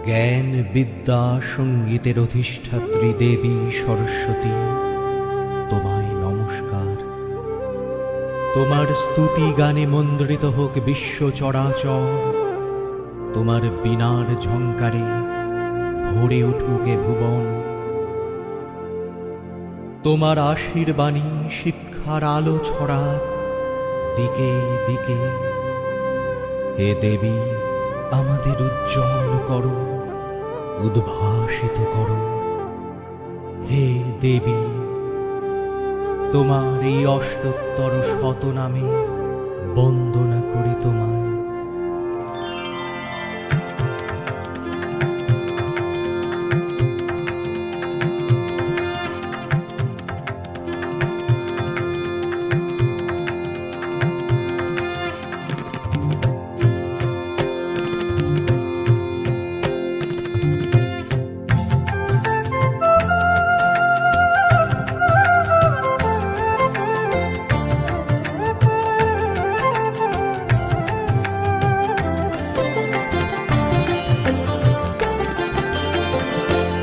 জ্ঞান বিদ্যা সঙ্গীতের অধিষ্ঠাত্রী দেবী সরস্বতী, তোমায় নমস্কার। তোমার স্তুতি গানে মন্দ্রিত হোক বিশ্ব চরাচর, তোমার বীণার ঝঙ্কারে ভরে উঠুক এ ভুবন। তোমার আশীর্বাণী শিক্ষার আলো ছড়াক দিকে দিকে। হে দেবী, আমাদের উজ্জ্বল করো, উদ্ভাসিত করো। হে দেবী, তোমার এই অষ্টোত্তর শত নামে বন্দনা করি তোমায়।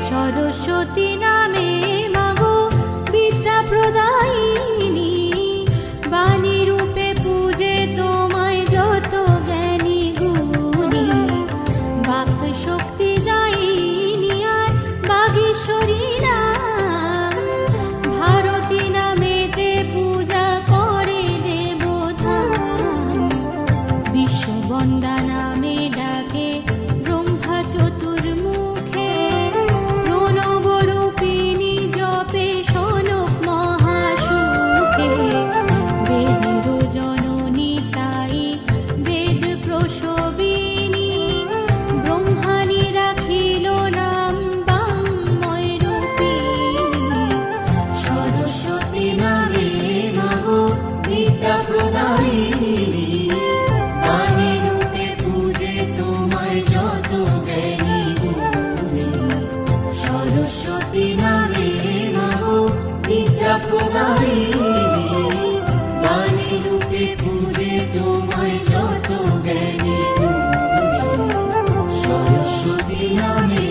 সরস্বতী নামে মাগো বিদ্যা প্রদায়িনী, বাণী রূপে পূজে তোমায় যত জ্ঞানী গুণী। বাক শক্তি দায়িনী আর বাগীশ্বরী নাম, ভারতী নামেতে পূজা করে দেবধাম। বিশ্ববন্দা নামে ডাকে ব্রহ্মা চতুর্মুখে, প্রণবরূপিণী জপে শনক মহাসুখে। বেদের জননী তাই বেদ প্রসবিনী, ব্রহ্মাণী রাখিল নাম বাঙ্ময় রূপিণী। সরস্বতী নামে মাগো বিদ্যা প্রদায়িনী, বাণী রূপে পূজে তোমায় যত জ্ঞানী গুণী। সরস্বতী নামে মাগো বিদ্যা প্রদায়িনী, বাণী রূপে পূজে তোমায় যত জ্ঞানী গুণী। সরস্বতী নামে